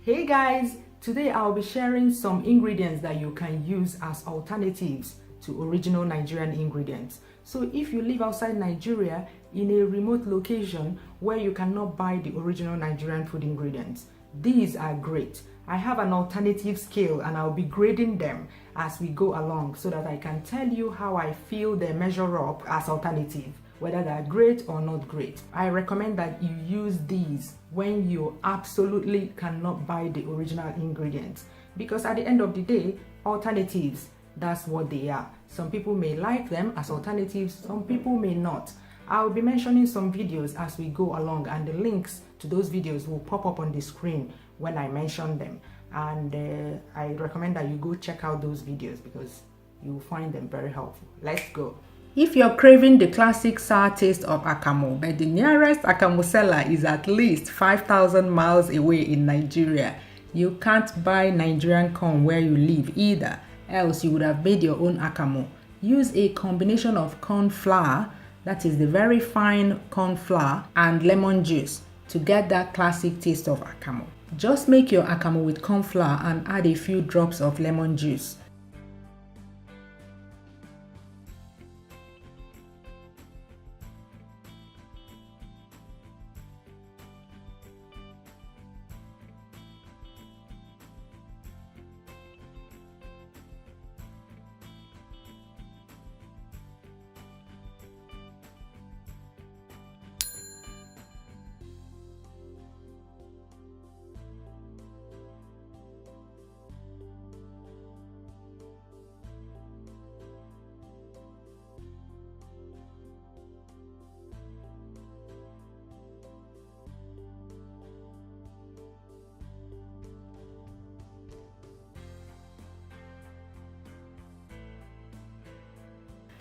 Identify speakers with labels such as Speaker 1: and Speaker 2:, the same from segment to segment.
Speaker 1: Hey guys, today I'll be sharing some ingredients that you can use as alternatives to original Nigerian ingredients. So if you live outside Nigeria in a remote location where you cannot buy the original Nigerian food ingredients, these are great. I have an alternative scale and I'll be grading them as we go along so that I can tell you how I feel they measure up as alternative, whether they're great or not great. I recommend that you use these when you absolutely cannot buy the original ingredients, because at the end of the day, alternatives, that's what they are. Some people may like them as alternatives, some people may not. I'll be mentioning some videos as we go along, and the links to those videos will pop up on the screen when I mention them. And I recommend that you go check out those videos because you'll find them very helpful. Let's go. If you're craving the classic sour taste of akamu, but the nearest akamu seller is at least 5,000 miles away in Nigeria, you can't buy Nigerian corn where you live either, else you would have made your own akamu. Use a combination of corn flour, that is the very fine corn flour, and lemon juice to get that classic taste of akamu. Just make your akamu with corn flour and add a few drops of lemon juice.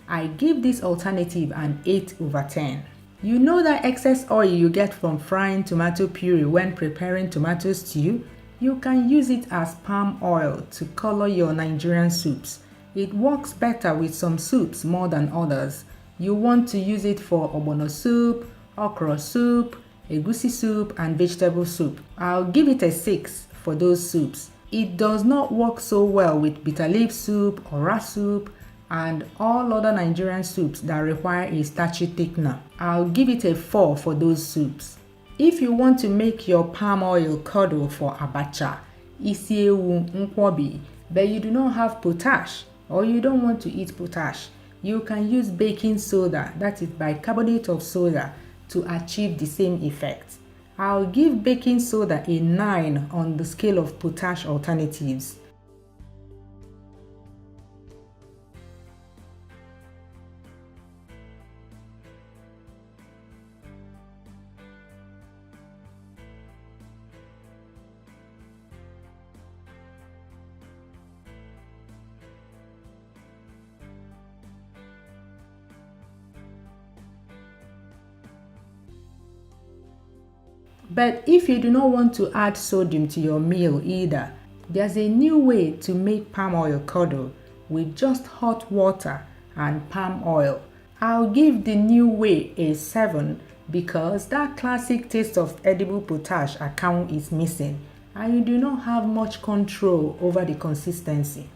Speaker 1: I give this alternative an 8/10. You know that excess oil you get from frying tomato puree when preparing tomato stew? You can use it as palm oil to color your Nigerian soups. It works better with some soups more than others. You want to use it for ogbono soup, okra soup, egusi soup, and vegetable soup. I'll give it a 6 for those soups. It does not work so well with bitter leaf soup, ora soup, and all other Nigerian soups that require a starchy thickener. I'll give it a 4 for those soups. If you want to make your palm oil curdle for abacha, isiewu, nkwobi, but you do not have potash or you don't want to eat potash, you can use baking soda, that is bicarbonate of soda, to achieve the same effect. I'll give baking soda a 9 on the scale of potash alternatives. But if you do not want to add sodium to your meal either, there's a new way to make palm oil curdle with just hot water and palm oil. I'll give the new way a 7 because that classic taste of edible potash akamu is missing and you do not have much control over the consistency.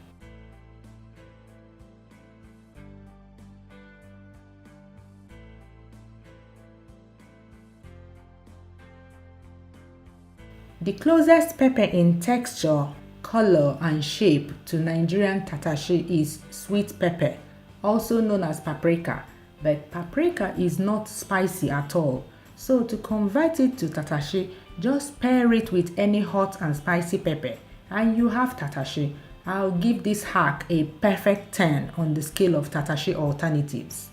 Speaker 1: The closest pepper in texture, color, and shape to Nigerian tatashi is sweet pepper, also known as paprika, but paprika is not spicy at all. So to convert it to tatashi, just pair it with any hot and spicy pepper and you have tatashi. I'll give this hack a perfect 10 on the scale of tatashi alternatives.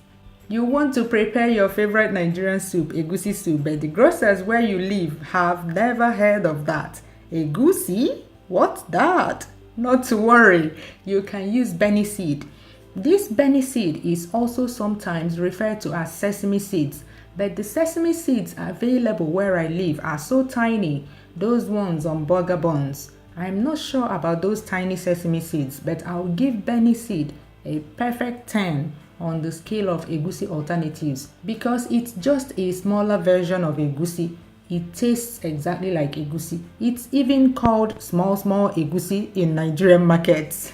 Speaker 1: You want to prepare your favorite Nigerian soup, egusi soup, but the grocers where you live have never heard of that. Egusi? What's that? Not to worry, you can use Benny seed. This Benny seed is also sometimes referred to as sesame seeds, but the sesame seeds available where I live are so tiny, those ones on burger buns. I'm not sure about those tiny sesame seeds, but I'll give Benny seed a perfect 10 on the scale of egusi alternatives because it's just a smaller version of egusi It tastes exactly like egusi. It's even called small egusi in Nigerian markets.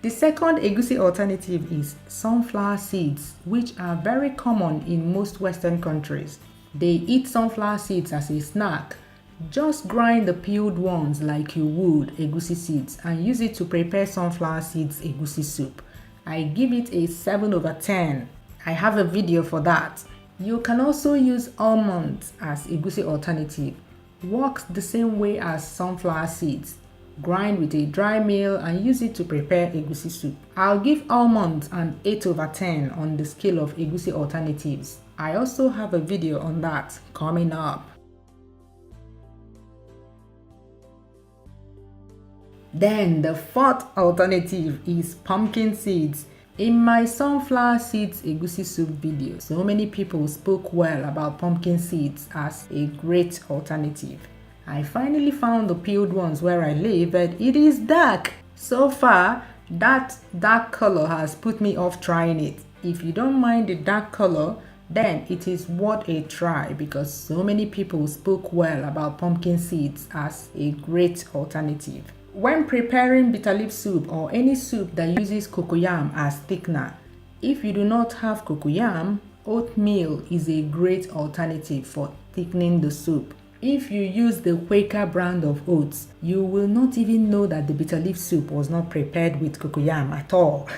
Speaker 1: The second egusi alternative is sunflower seeds, which are very common in most Western countries. They eat sunflower seeds as a snack. Just grind the peeled ones like you would egusi seeds and use it to prepare sunflower seeds egusi soup. I give it a 7/10. I have a video for that. You can also use almonds as egusi alternative. Works the same way as sunflower seeds. Grind with a dry meal and use it to prepare egusi soup. I'll give almonds an 8/10 on the scale of egusi alternatives. I also have a video on that coming up. Then the fourth alternative is pumpkin seeds. In my sunflower seeds egusi soup video, so many people spoke well about pumpkin seeds as a great alternative. I finally found the peeled ones where I live, but it is dark. So far, that dark color has put me off trying it. If you don't mind the dark color, then it is worth a try because so many people spoke well about pumpkin seeds as a great alternative. When preparing bitterleaf soup or any soup that uses cocoyam as thickener, if you do not have cocoyam, oatmeal is a great alternative for thickening the soup. If you use the Quaker brand of oats, you will not even know that the bitterleaf soup was not prepared with cocoyam at all.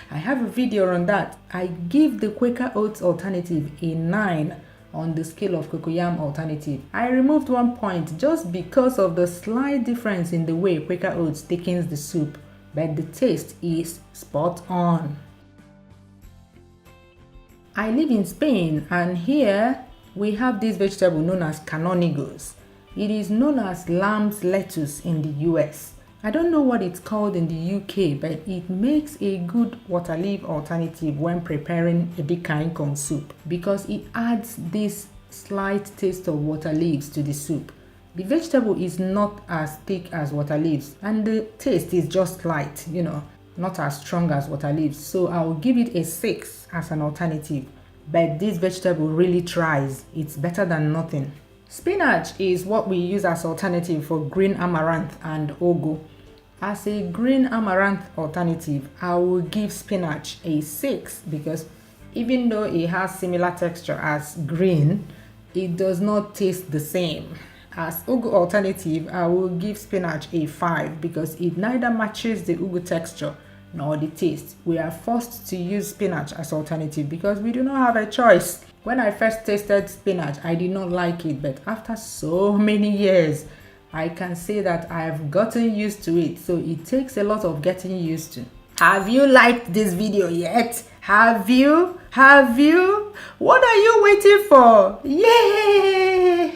Speaker 1: I have a video on that. I give the Quaker oats alternative a 9 on the scale of cocoyam alternative. I removed 1 point just because of the slight difference in the way Quaker oats thickens the soup, but the taste is spot on. I live in Spain and here we have this vegetable known as canónigos. It is known as lamb's lettuce in the US. I don't know what it's called in the UK, but it makes a good water leaf alternative when preparing edikaikong soup because it adds this slight taste of water leaves to the soup. The vegetable is not as thick as water leaves and the taste is just light, not as strong as water leaves. So I'll give it a 6 as an alternative. But this vegetable really tries. It's better than nothing. Spinach is what we use as alternative for green amaranth and ugu. As a green amaranth alternative, I will give spinach a 6 because even though it has similar texture as green, it does not taste the same. As ugu alternative, I will give spinach a 5 because it neither matches the ugu texture nor the taste. We are forced to use spinach as alternative because we do not have a choice. When I first tasted spinach, I did not like it, but after so many years, I can say that I have gotten used to it. So it takes a lot of getting used to. Have you liked this video yet? Have you? What are you waiting for? Yay!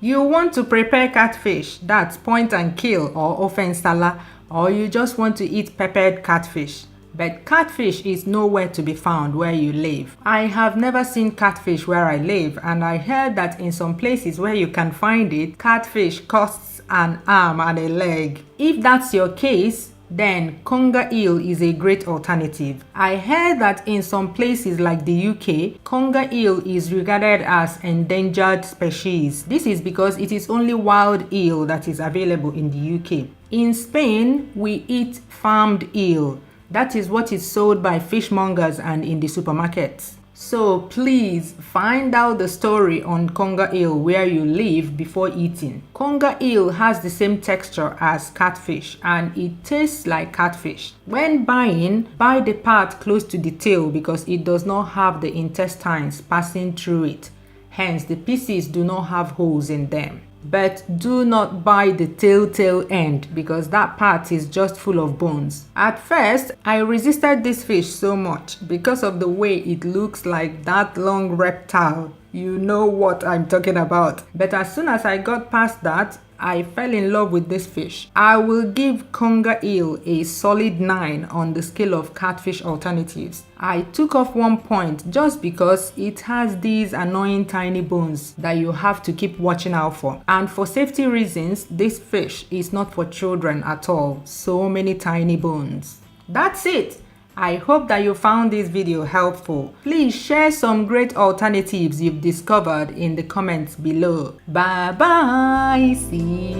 Speaker 1: You want to prepare catfish, that's point and kill or offensala, or you just want to eat peppered catfish. But catfish is nowhere to be found where you live. I have never seen catfish where I live, and I heard that in some places where you can find it, catfish costs an arm and a leg. If that's your case, then Conger Eel is a great alternative. I heard that in some places like the UK, Conger Eel is regarded as endangered species. This is because it is only wild eel that is available in the UK. In Spain, we eat farmed eel. That is what is sold by fishmongers and in the supermarkets. So please find out the story on Conger Eel where you live before eating. Conger Eel has the same texture as catfish and it tastes like catfish. When buying, buy the part close to the tail because it does not have the intestines passing through it. Hence, the pieces do not have holes in them. But do not buy the tail end because that part is just full of bones. At first, I resisted this fish so much because of the way it looks like that long reptile. You know what I'm talking about. But as soon as I got past that, I fell in love with this fish. I will give Conger Eel a solid 9 on the scale of catfish alternatives. I took off 1 point just because it has these annoying tiny bones that you have to keep watching out for. And for safety reasons, this fish is not for children at all. So many tiny bones. That's it. I hope that you found this video helpful. Please share some great alternatives you've discovered in the comments below. Bye bye. See